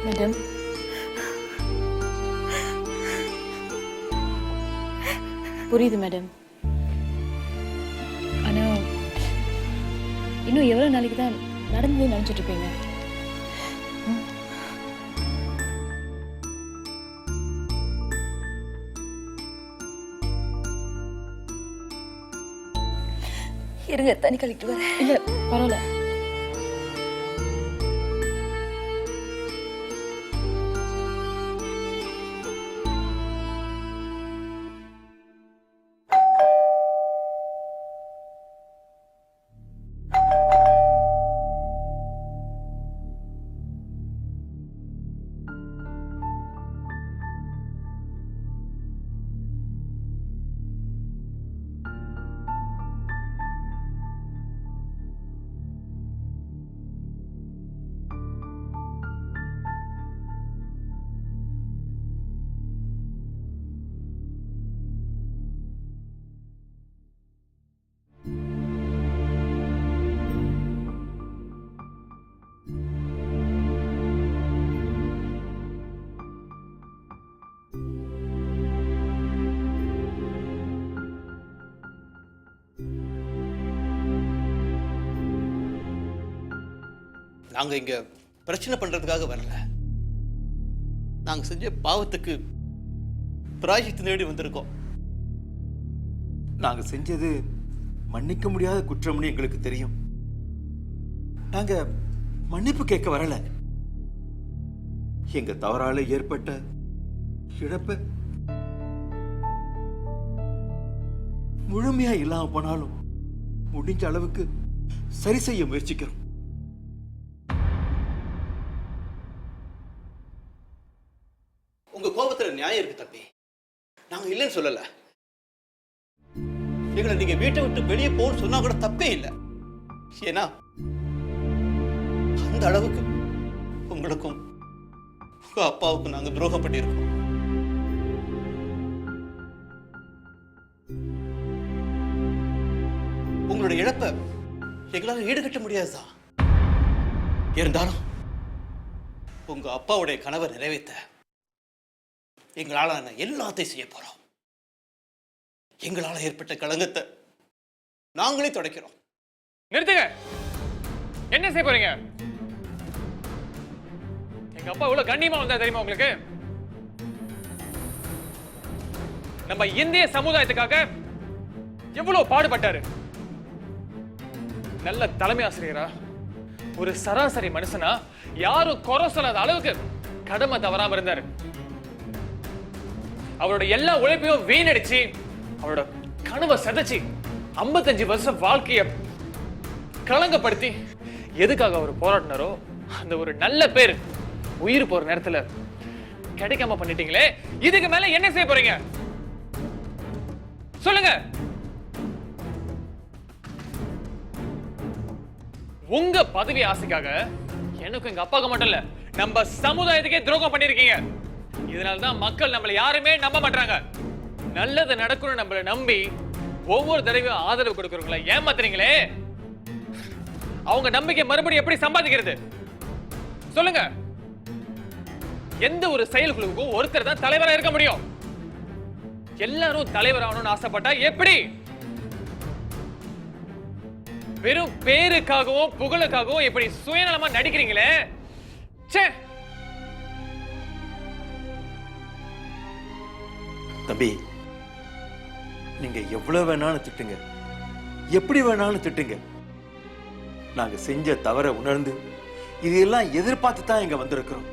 Madam, புரியுது madam. ஆனா இன்னும் எவ்வளவு நாளைக்கு தான் நடந்து நினைச்சிட்டு இருப்பீங்க? இருங்க, தண்ணி கழிட்டு வரேன். இல்ல, பரவாயில்ல. நாங்க இங்க பிரச்சனை பண்றதுக்காக வரல. நாங்க செஞ்ச பாவத்துக்கு பிராயச்சித்து தேடி வந்திருக்கோம். நாங்க செஞ்சது மன்னிக்க முடியாத குற்றம்னு எங்களுக்கு தெரியும். நாங்க மன்னிப்பு கேட்க வரல. எங்க தவறால ஏற்பட்ட இழப்ப முழுமையா இல்லாம போனாலும் முடிஞ்ச அளவுக்கு சரி செய்ய முயற்சிக்கிறோம். உங்க கோபத்துல நியாயம் இருக்கு தம்பி, நாங்க இல்லைன்னு சொல்லல. எங்களை நீங்க வீட்டை விட்டு வெளியே போன்னு சொன்னா கூட தப்பே இல்லை. ஏன்னா அந்த அளவுக்கு உங்களுக்கும் உங்க அப்பாவுக்கும் நாங்க துரோகம் பண்ணியிருக்கோம். உங்களுடைய இழப்பை எங்களால ஈடுகட்ட முடியாதுதான். இருந்தாலும் உங்க அப்பாவுடைய கனவை நிறைவேற்ற எங்களால் எல்லாத்தையும் செய்ய போறோம். எங்களால் ஏற்பட்ட களங்கத்தை நாங்களே துடைக்கிறோம். நிறுத்துங்க. என்ன செய்ய போறீங்க? எங்க அப்பா இவ்வளவு கண்ணியமா வந்தா தெரியுமா உங்களுக்கு? நம்ம இந்திய சமுதாயத்துக்காக எவ்வளவு பாடுபட்டாரு. நல்ல தலைமை ஆசிரியரா, ஒரு சராசரி மனுஷனா, யாரும் குறை சொல்லாத அளவுக்கு கடமை தவறாம இருந்தாரு. அவரோட எல்லா உழைப்பையும் வீணடிச்சு அவரோட கனவை சதைச்சு 55 வருஷம் வாழ்க்கைய களங்கப்படுத்தி எதுக்காக அவர் போராடினாரோ அந்த ஒரு நல்ல பேர் உயிர் போற நேரத்துல கிடைக்காம பண்ணிட்டீங்களே. இதுக்கு மேல என்ன செய்ய போறீங்க சொல்லுங்க. உங்க பதவி ஆசைக்காக எனக்கும் எங்க அப்பாவுக்கு மட்டும் இல்ல, நம்ம சமுதாயத்துக்கே துரோகம் பண்ணிருக்கீங்க. இதனால்தான் மக்கள் நம்மளை யாருமே நம்ப மாட்டாங்க. நல்லது நடக்கணும் நம்மளை நம்பி ஒவ்வொரு தடவையும் ஆதரவு கொடுக்கறவங்கள ஏமாத்துறீங்களே, அவங்க நம்பிக்கை மறுபடியும் எப்படி சம்பாதிக்கிறது சொல்லுங்க? எந்த ஒரு செயல்களுக்கும் ஒருத்தர் தான் தலைவரா இருக்க முடியும். எல்லாரும் தலைவர் ஆகணும்னு ஆசைப்பட்டா எப்படி? வெறும் பேருக்காகவும் புகழுக்காகவும் இப்படி சுயநலமா நடிக்கிறீங்களே. ச்சே. தம்பி, நீங்க எவ்வளவு வேணாலும் திட்டுங்க, எப்படி வேணாலும் திட்டுங்க. நாங்க செஞ்ச தவற உணர்ந்து இதையெல்லாம் எதிர்பார்த்து தான் இங்க வந்திருக்கிறோம்.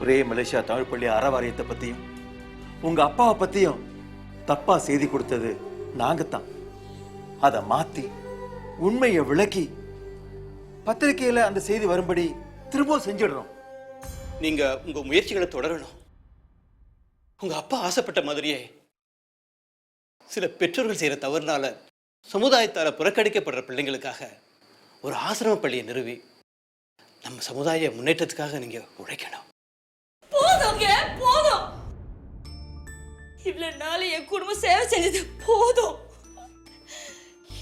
ஒரே மலேசியா தமிழ் பள்ளி அறவாரியத்தை பத்தியும் உங்க அப்பாவை பத்தியும் தப்பா செய்தி கொடுத்தது நாங்கத்தான். அதை மாத்தி உண்மையை விளக்கி பத்திரிகையில அந்த செய்தி வரும்படி திரும்ப செஞ்சிடுறோம். நீங்க உங்க முயற்சிகளை தொடரணும். உங்க அப்பா ஆசைப்பட்ட மாதிரியே சில பெற்றோர்கள் செய்யற தவறுனால சமுதாயத்தால புறக்கணிக்கப்படுற பிள்ளைங்களுக்காக ஒரு ஆசிரம பள்ளியை நிறுவி நம்ம சமுதாய முன்னேற்றத்துக்காக நீங்க உழைக்கணும். போதுங்க, போதும். இவ்வளவு நாள் என் குடும்பம் சேவை செஞ்சது போதும்.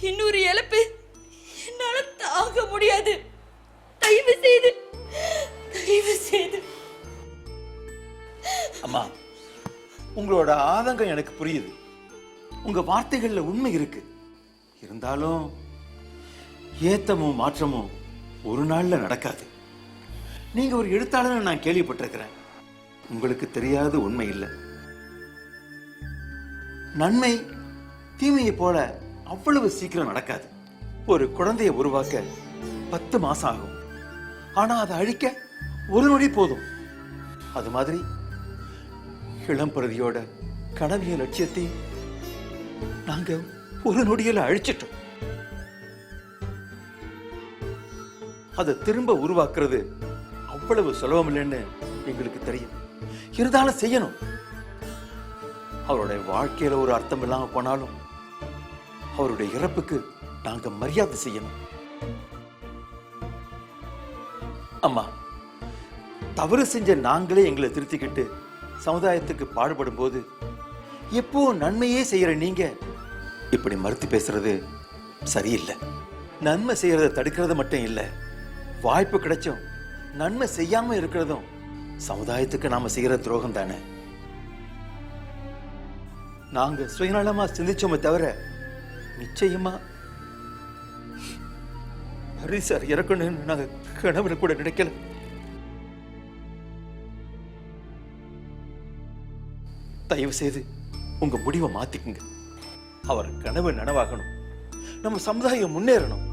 இன்னொரு இழப்பு என்னால தாங்க முடியாது. தயவு செய்து, தயவு செய்து. அம்மா, உங்களோட ஆதங்கம் எனக்கு புரியுது. உங்க வார்த்தைகள்ல உண்மை இருக்கு. இருந்தாலும் ஏத்தமும் மாற்றமும் ஒரு நாள்ல நடக்காது. நீங்க ஒரு எழுத்தாளர் நான் கேள்விப்பட்டிருக்கிறேன். உங்களுக்கு தெரியாத உண்மை இல்லை. நன்மை தீமையை போல அவ்வளவு சீக்கிரம் நடக்காது. ஒரு குழந்தையை உருவாக்க 10 மாசம் ஆகும். ஆனா அதை அழிக்க ஒரு நொடி போதும். அது மாதிரி இளம்பிரதியோட கனவிய லட்சியத்தை நாங்க ஒரு நொடியில அழிச்சிட்டோம். அதை திரும்ப உருவாக்குறது அவ்வளவு சுலபம் இல்லைன்னு எங்களுக்கு தெரியும். இருந்தாலும் செய்யணும். அவருடைய வாழ்க்கையில ஒரு அர்த்தம் இல்லாம போனாலும் அவருடைய இறப்புக்கு நாங்க மரியாதை செய்யணும். அம்மா, தவறு செஞ்ச நாங்களே எங்களை திருத்திக்கிட்டு சமுதாயத்துக்கு பாடுபடும் போது எப்போ நன்மையே செய்யற நீங்க இப்படி மறுத்து பேசுறது சரியில்லை. நன்மை செய்யறதை தடுக்கிறது மட்டும் இல்லை, வாய்ப்பு கிடைச்சும் நன்மை செய்யாம இருக்கிறதும் சமுதாயத்துக்கு நாம செய்யற துரோகம் தானே. நாங்க சுயநலமா சிந்திச்சோமே தவிர நிச்சயமா ஹரிசார் இறக்கணும்னு நாங்க கனவுல கூட நினைக்கல. தயவு செய்து உங்க முடிவை மாத்திக்குங்க. அவர் கனவு நனவாகணும். நம்ம சமுதாயம் முன்னேறணும்.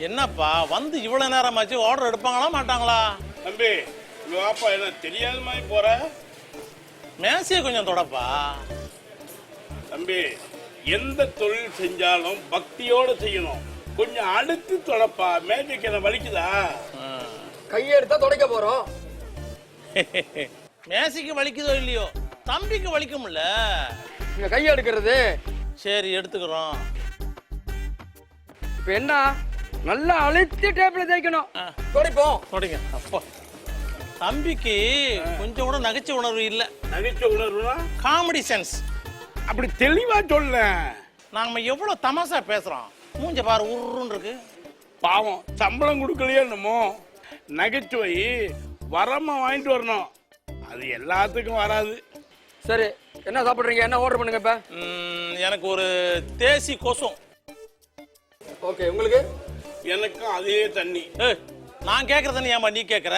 என்னப்பா வந்து இவ்வளவு நேரமாச்சு, ஆர்டர் எடுப்பாங்களா மாட்டாங்களா? தம்பி, உங்க அப்பா என்ன தெரியாத மாதிரி போற? மேசையை கொஞ்சம் தொடப்பா. தம்பி, எந்த தொழில் செஞ்சாலும் பக்தியோட செய்யணும். கொஞ்சம் அடுத்து தொடப்பா. மேஜைக்கு என்ன வலிக்குதா? கையெடுத்தா துடைக்க போறோம். மேசைக்கு வலிக்குதோ இல்லையோ, தம்பிக்கு வலிக்கும்ல. இங்க கையை எடுக்கிறது. சரி, எடுத்துக்கிறோம். இப்ப என்ன, நல்லா அழுத்தி டேபிள் தேய்க்கணும். துடைப்போம். தொடங்க. அப்பா, தம்பிக்கு கொஞ்சம் கூட நகைச்சுவை உணர்வு இல்ல. நகைச்சுவை உணர்வுனா காமெடி சென்ஸ். அப்படி தெளிவா சொல்ல. நாம எவ்வளவு தமாசா பேசுறோம். மூஞ்ச பாரு, உருன்னு இருக்கு. பாவம், சம்பளம் கொடுக்கலையே என்னமோ. நகைச்சுவை வரமா வாங்கிட்டு வரணும். அது எல்லாத்துக்கும் வராது. சரி, என்ன சாப்பிடுறீங்க? என்ன ஆர்டர் பண்ணுங்க இப்ப? எனக்கு ஒரு தேசி கோசம். ஓகே, உங்களுக்கு? எனக்கும் அதே தண்ணி. நான் கேட்கற தண்ணி ஏமா நீ கேட்கற?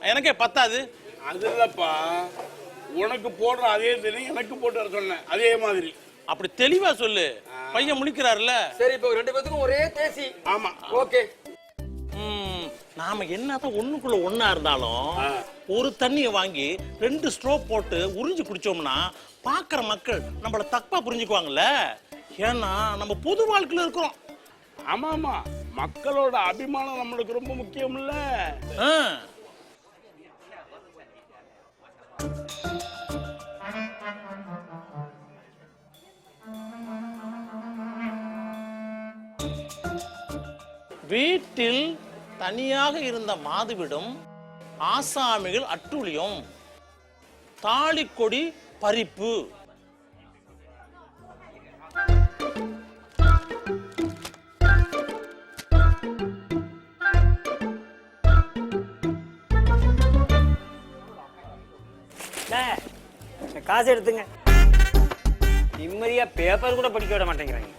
எனக்கே பத்தாது. அது இல்லப்பா, உனக்கு போடுற அதே தண்ணி எனக்கு போட்டு வர சொன்னேன். அதே மாதிரி. அப்படி தெளிவா சொல்லு. பையன் முழிக்கிறாருல்ல. சரி, இப்போ ரெண்டு பேத்துக்கும் ஒரே தேசி. ஆமா. ஓகே. நாம என்னதான் ஒண்ணுக்குள்ள ஒண்ணா இருந்தாலும் ஒரு தண்ணியை வாங்கி 2 ஸ்ட்ரோ போட்டு உறிஞ்சு குடிச்சோம்னா பாக்குற மக்கள் நம்மள தப்பா புரிஞ்சுக்குவாங்கல்ல. ஏன்னா நம்ம பொது வாழ்க்கையில இருக்கிறோம். ஆமா ஆமா, மக்களோட அபிமானம் நம்மளுக்கு ரொம்ப முக்கியம் இல்ல. வீட்டில் தனியாக இருந்த மாதுவிடும் ஆசாமிகள் அட்டுழியம், தாலிக்கொடி பறிப்பு. காசு எடுத்துங்க. நிம்மதியா பேப்பர் கூட படிக்க விட மாட்டேங்கிறாங்க.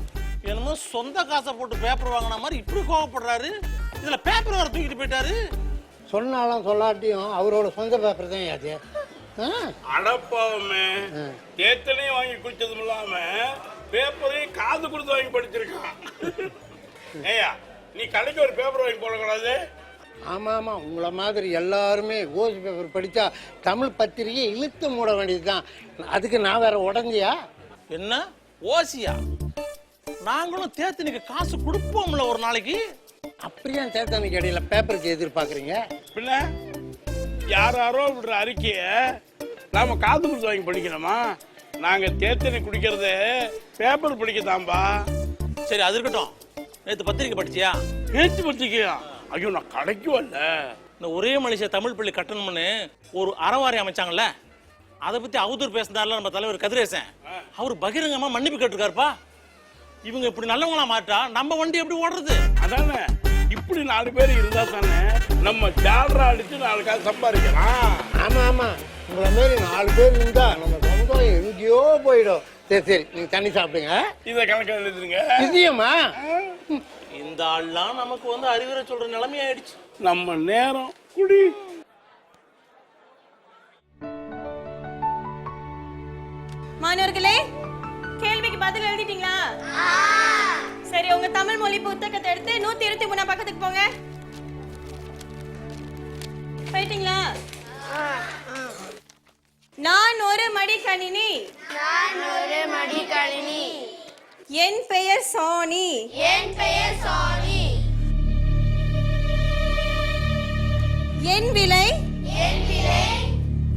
என்னமோ சொந்த காசை போட்டு பேப்பர் வாங்கின மாதிரி இப்படி கோவப்படுறாரு. இதுல பேப்பர் வர தூக்கிட்டு போயிட்டாரு. சொன்னாலும் சொல்லாட்டியும் அவரோட சொந்த பேப்பர் தான் அது. அடப்பாவமே, தேத்தனையும் வாங்கி குடிச்சதும் இல்லாம பேப்பரையும் காது கொடுத்து வாங்கி படிச்சிருக்கான். ஏயா, நீ கடைக்கு ஒரு பேப்பர் வாங்கி போடக்கூடாது? ஆமாம் ஆமாம், உங்களை மாதிரி எல்லாருமே ஓசி பேப்பர் படித்தா தமிழ் பத்திரிகை இழுத்து மூட வேண்டியது தான். அதுக்கு நான் வேற உடஞ்சியா? என்ன ஓசியா? நாங்களும் தேத்தனிக்கு காசு கொடுப்போம்ல ஒரு நாளைக்கு. அப்படியே தேத்தனுக்கு இடையில பேப்பருக்கு எதிர்பார்க்குறீங்க? பின்ன யாரோ விடுற அறிக்கைய நாம காது கொடுத்து வாங்கி படிக்கணுமா? நாங்க தேத்தனை குடிக்கிறது பேப்பர் படிக்கத்தாம்பா. சரி, அது இருக்கட்டும். நேத்து பத்திரிக்கை படிச்சியா? நேற்று பத்திரிக்கையா? ஐயோ, நான் கடைக்கு வரல. இந்த ஒரே மனுஷ தமிழ் பள்ளி கட்டணும்னு ஒரு அறவாரி அமைச்சாங்கல்ல, அதை பத்தி அவதூறு பேசினார்ல நம்ம தலைவர் கதிரேசன். அவர் பகிரங்கமா மன்னிப்பு கேட்டிருக்காருப்பா. இவங்க இப்படி நல்லவங்களா மாட்டா நம்ம வண்டி எப்படி ஓடுறது? அதானே, இப்படி 4 பேர் இருந்தா தானே நம்ம ஜாலரா அடிச்சு 4 காசு சம்பாதிக்கலாம். ஆமாம் ஆமாம், உங்களை மாரி 4 பேர் இருந்தா நம்ம சொந்தம் எங்கேயோ போயிடும். சரி சரி, நீங்கள் தண்ணி சாப்பிடுங்க. இதை கணக்கு எழுதுங்க. இதுயம்மா, இந்த ஆள்லாம் நமக்கு வந்து அறிவுரை சொல்ற நிலைமை ஆயிடுச்சு. நம்ம நேரம் குடி. மாணவர்களே, கேள்விக்கு பதில் எழுதிட்டீங்களா? சரி, உங்க தமிழ் மொழி புத்தகத்தை எடுத்து 123 பக்கத்துக்கு போங்க. போயிட்டீங்களா? நான் ஒரு மடிக்கணினி. என் பெயர் சோனி. என் விலை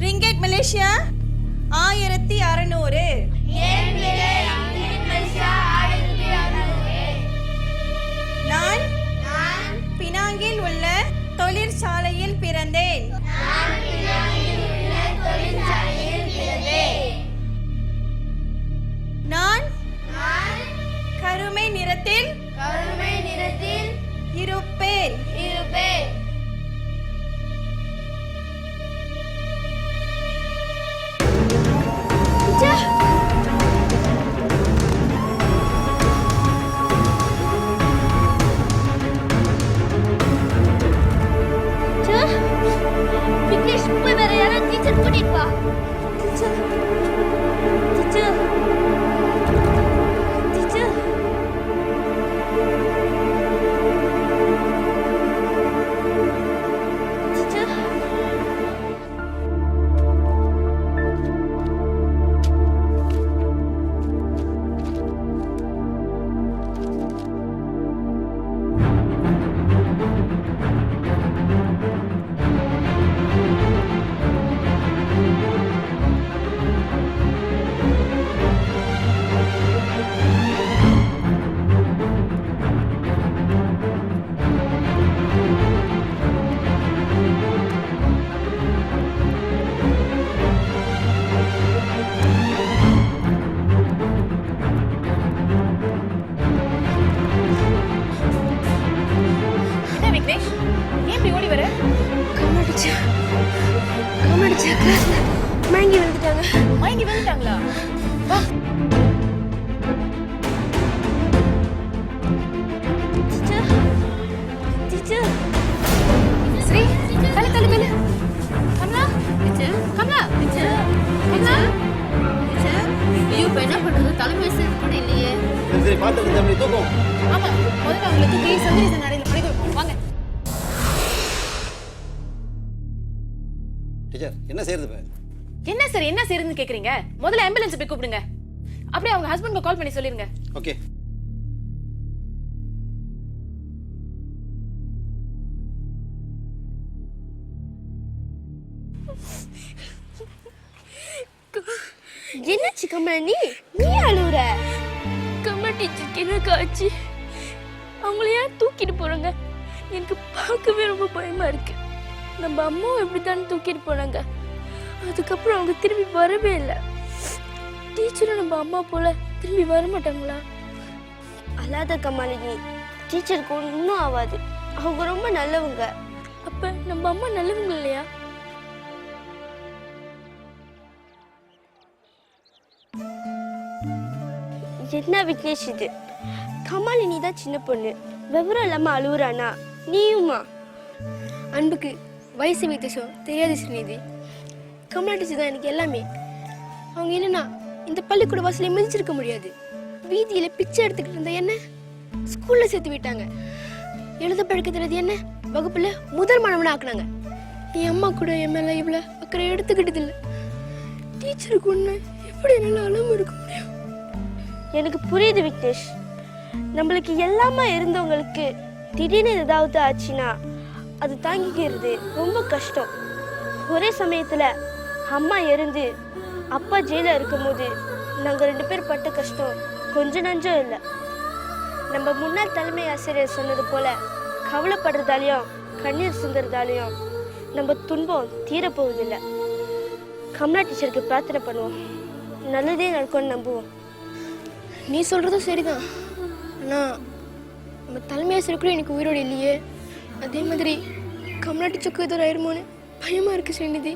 ரிங்கெட் மலேசியா 1600. நான் பினாங்கில் உள்ள தொழிற்சாலையில் பிறந்தேன். நான் கருமை நிறத்தில் இருப்பேன். விக்னேஷ், போய் வேற யாராவது டீச்சர் கூட்டிட்டு வா. Teacher teacher teacher teacher. Vignesh, ஏன் இப்படி ஓடி வர? கம்மடிச்சா கிளாஸ்ல மயங்கி விழுந்துட்டாங்களா? வா. டீச்சர் ஸ்ரீ, கல கமலா கமலா ஐயோ, இப்ப என்ன பண்றது? தலைமை கூட இல்லையே. சரி, பார்த்து தம்பி தூக்கும். ஆமா, முதல்ல அவங்களை தூக்கி சந்திரசன் அறையில் படுக்க வைப்போம். வாங்க. டீச்சர் என்ன செய்யறது இப்போ? என்ன சார் என்ன செய்யறதுன்னு கேக்குறீங்க? முதல்ல ஆம்புலன்ஸ் போய் கூப்பிடுங்க. அப்படியே அவங்க ஹஸ்பண்ட்க்கு கால் பண்ணி சொல்லிருங்க. ஓகே. என்னாச்சு கமலா நீ அழுவுற? கமலா டீச்சருக்கு என்ன ஆச்சு? அவங்கள ஏன் தூக்கிட்டு போறாங்க? எனக்கு பார்க்கவே ரொம்ப பயமா இருக்கு. நம்ம அம்மாவும் எப்படித்தானே தூக்கிட்டு போனாங்க. அதுக்கப்புறம் அவங்க திரும்பி வரவே இல்லை. டீச்சரும் நம்ம அம்மா போல திரும்பி வர மாட்டாங்களா? அல்லாத கமலினி, டீச்சருக்கு ஒன்றும் ஆகாது. அவங்க ரொம்ப நல்லவங்க. அப்ப நம்ம அம்மா நல்லவங்க இல்லையா? என்ன விக்னேஷ் இது? கமாலினி தான் சின்ன பொண்ணு, விவரம் இல்லாம அழுவுறானா? நீயுமா? அன்புக்கு வயசு வித்தியாசம் தெரியாது ஸ்ரீநிதி. கமலா டீச்சர் தான் எனக்கு எல்லாமே. அவங்க இல்லைன்னா இந்த பள்ளிக்கூட வாசலை மிதிச்சிருக்க முடியாது. வீதியில பிச்சை எடுத்துக்கிட்டு இருந்த என்ன ஸ்கூல்ல சேர்த்து விட்டாங்க. எழுத பழக்க தெரியாது என்ன வகுப்புல முதல் மாணவனா ஆக்குனாங்க. என் அம்மா கூட என் மேல இவ்வளவு அக்கறை எடுத்துக்கிட்டது இல்லை. டீச்சருக்கு ஒண்ணு எப்படி என்னால அழாம இருக்க முடியும்? எனக்கு புரியுது விக்னேஷ். நம்மளுக்கு எல்லாமே இருந்தவங்களுக்கு திடீர்னு ஏதாவது ஆச்சுன்னா அது தாங்கிக்கிறது ரொம்ப கஷ்டம். ஒரே சமயத்துல அம்மா இறந்து அப்பா ஜெயில இருக்கும்போது நாங்கள் 2 பேர் பட்ட கஷ்டம் கொஞ்சம் நஞ்சம் இல்லை. நம்ம முன்னாள் தலைமை ஆசிரியர் சொன்னது போல கவலைப்படுறதாலையும் கண்ணீர் சிந்துறதாலையும் நம்ம துன்பம் தீரப்போவதில்லை. கமலா டீச்சருக்கு பிரார்த்தனை பண்ணுவோம், நல்லதே நடக்கும்னு நம்புவோம். நீ சொல்றதும் சரிதான். ஆனால் நம்ம தலைமை ஆசிரியர் கூட எனக்கு உயிரோடு இல்லையே. அதே மாதிரி கமலா டீச்சருக்கு ஏதோ ஆயிருமோன்னு பயமா இருக்கு ஸ்ரீநிதி.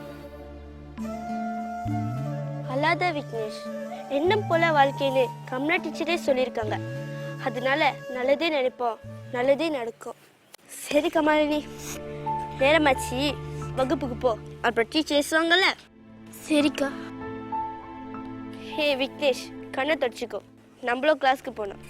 அல்லாத விக்னேஷ், எண்ணம் போல வாழ்க்கைன்னு கமலா டீச்சரே சொல்லியிருக்காங்க. அதனால நல்லதே நினைப்போம், நல்லதே நடக்கும். சரி கமாலினி, நேரமாச்சு, வகுப்புக்கு போ. அப்புறம் டீச்சர் பேசுவாங்கல்ல. சரிக்கா. ஹே விக்னேஷ், கண்ணை தொடச்சிக்கோ. நம்மளும் கிளாஸ்க்கு போனோம்.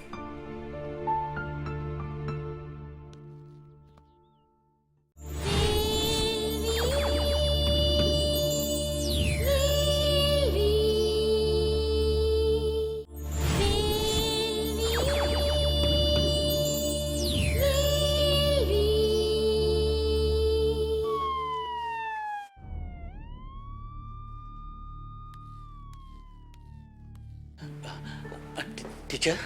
டீச்சர்,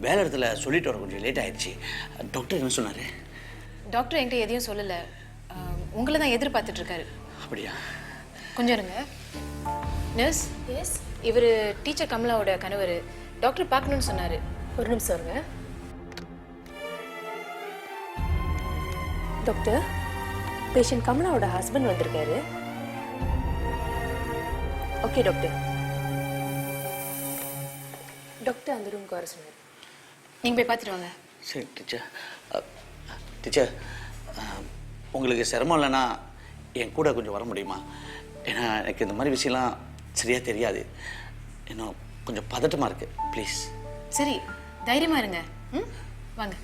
வேலை இடத்துல சொல்லிட்டு வர கொஞ்சம் லேட் ஆயிடுச்சு. டாக்டர் என்ன சொன்னார்? டாக்டர் என்கிட்ட எதையும் சொல்லலை. உங்களை தான் எதிர்பார்த்துட்டு இருக்காரு. அப்படியா? கொஞ்சம் இருங்க. நர்ஸ், எஸ், இவர் டீச்சர் கமலாவோட கணவர். டாக்டர் பார்க்கணும்னு சொன்னார். ஒரு நிமிஷம் இருங்க. டாக்டர், பேஷண்ட் கமலாவோட ஹஸ்பண்ட் வந்திருக்காரு. Okay doctor. டாக்டர் அந்த ரூமுக்கு வர சொன்னார். நீங்கள் போய் பார்த்துட்டு வாங்க. சரி டீச்சர். டீச்சர், உங்களுக்கு சிரமம் இல்லைன்னா என் கூட கொஞ்சம் வர முடியுமா? ஏன்னா எனக்கு இந்த மாதிரி விஷயம்லாம் சரியாக தெரியாது. இன்னும் கொஞ்சம் பதட்டமாக இருக்குது. ப்ளீஸ். சரி, தைரியமாக இருங்க. ம், வாங்க.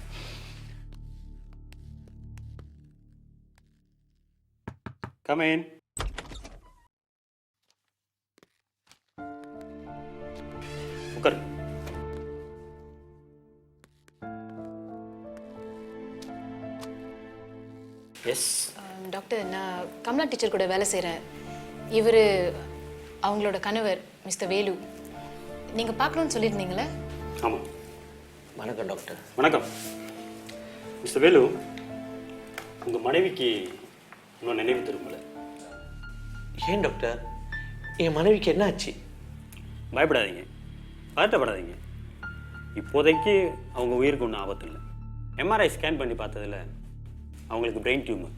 Come in. உட்காரு. எஸ் டாக்டர், நான் கமலா டீச்சர் கூட வேலை செய்கிறேன். இவர் அவங்களோட கணவர் மிஸ்டர் வேலு. நீங்கள் பார்க்கணுன்னு சொல்லியிருந்தீங்களே? ஆமாம். வணக்கம் டாக்டர். வணக்கம் மிஸ்டர் வேலு. உங்கள் மனைவிக்கு இன்னும் நினைவு திரும்பல. ஏன் டாக்டர், என் மனைவிக்கு என்ன ஆச்சு? பயப்படாதீங்க, பதட்டப்படாதீங்க. இப்போதைக்கு அவங்க உயிருக்கு ஒன்றும் ஆபத்து இல்லை. எம்ஆர்ஐ ஸ்கேன் பண்ணி பார்த்ததில் அவங்களுக்கு பிரெயின் டியூமர்,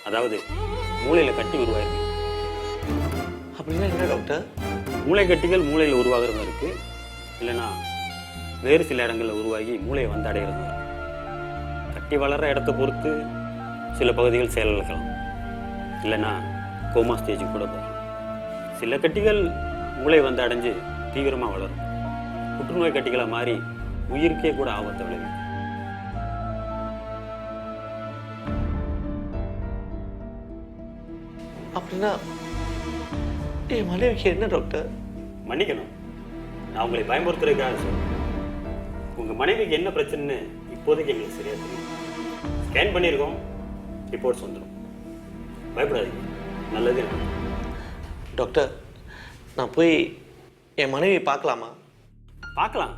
அதாவது மூளையில் கட்டி உருவாயிருக்கு. அப்படின்னா என்ன டாக்டர்? மூளை கட்டிகள் மூளையில் உருவாகிறதும் இருக்குது, இல்லைன்னா வேறு சில இடங்களில் உருவாகி மூளையை வந்து அடைகிறதும் இருக்குது. கட்டி வளர்கிற இடத்த பொறுத்து சில பகுதிகள் செயலிழக்கலாம், இல்லைன்னா கோமா ஸ்டேஜுக்கு கூட போகலாம். சில கட்டிகள் மூளை வந்து அடைஞ்சு தீவிரமாக வளரும். புற்றுநோய் கட்டிகளை மாறி உயிருக்கே கூட ஆபத்தை விளைவிக்கும். அப்படின்னா என் மனைவிக்கு என்ன டாக்டர்? மன்னிக்கணும், நான் உங்களை பயமுறுத்துறதுக்காக சொல்றேன். உங்கள் மனைவிக்கு என்ன பிரச்சனைன்னு இப்போதைக்கு எங்களுக்கு சரியா தெரியும். ஸ்கேன் பண்ணியிருக்கோம், ரிப்போர்ட்ஸ் வந்துடும். பயப்படாதீங்க, நல்லதே நடக்கும். டாக்டர், நான் போய் என் மனைவி பார்க்கலாமா? பார்க்கலாம்,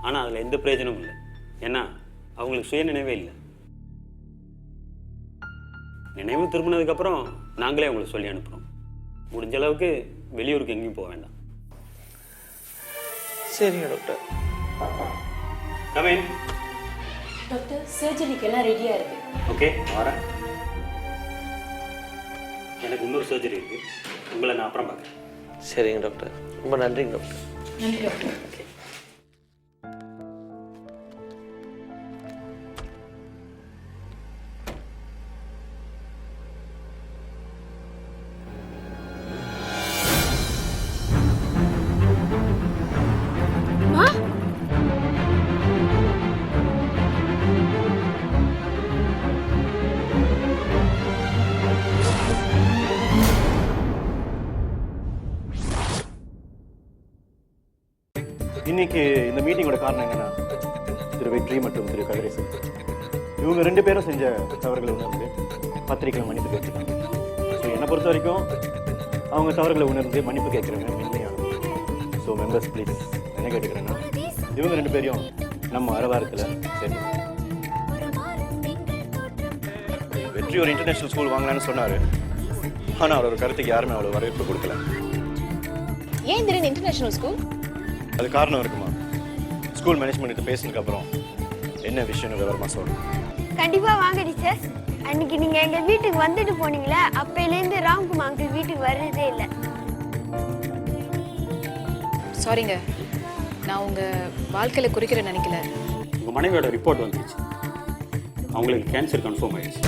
ஆனால் அதில் எந்த பிரயோஜனமும் இல்லை. ஏன்னா அவங்களுக்கு சுய நினைவே இல்லை. நினைவு திரும்பினதுக்கப்புறம் நாங்களே அவங்களுக்கு சொல்லி அனுப்புகிறோம். முடிஞ்ச அளவுக்கு வெளியூருக்கு எங்கேயும் போக வேண்டாம். சரிங்க டாக்டர். கமின். டாக்டர், சர்ஜரிக்கு எல்லாம் ரெடியா இருக்கு. ஓகே, வரேன். எனக்கு இன்னொரு சர்ஜரி இருக்கு, உங்களை நான் அப்புறம் பார்க்குறேன். சரிங்க டாக்டர், ரொம்ப நன்றிங்க டாக்டர். நன்றி டாக்டர். ஓகே. இன்னைக்கு இந்த மீட்டிங்கோட காரணம் என்னன்னா, திரு வெற்றி மற்றும் திரு கதிரேசன் இவங்க 2 பேரும் செஞ்ச தவறுகளை உணர்ந்து பத்திரிகையில் மன்னிப்பு கேட்டுருக்காங்க. ஸோ என்னை பொறுத்த வரைக்கும் அவங்க தவறுகளை உணர்ந்து மன்னிப்பு கேட்குறவங்க மென்மையானது. ஸோ மெம்பர்ஸ் ப்ளீஸ் என்ன கேட்டுக்கிறேன்னா, இவங்க 2 பேரையும் நம்ம அரவாரத்தில் சேர்ந்து. வெற்றி ஒரு இன்டர்நேஷ்னல் ஸ்கூல் வாங்கலான்னு சொன்னார், ஆனால் அவரோட கருத்துக்கு யாருமே அவ்வளோ வரவேற்பு கொடுக்கல. ஏன் திடீர்னு இன்டர்நேஷனல் ஸ்கூல்? அது காரணம் இருக்குமா? ஸ்கூல் மேனேஜ்மெண்ட் பேசினதுக்கு அப்புறம் என்ன விஷயம்னு விவரமா சொல்லணும். கண்டிப்பா வாங்க டீச்சர்ஸ். அன்னைக்கு நீங்க எங்க வீட்டுக்கு வந்துட்டு போனீங்களே, அப்பையிலேருந்து ராம்குமார் அங்கிள் வீட்டுக்கு வர்றதே இல்லை. சாரிங்க, நான் உங்க வாழ்க்கையில குறிக்கிற நினைக்கல. உங்கள் மனைவியோட ரிப்போர்ட் வந்துருச்சு, அவங்களுக்கு கேன்சர் கன்ஃபார்ம் ஆயிடுச்சு.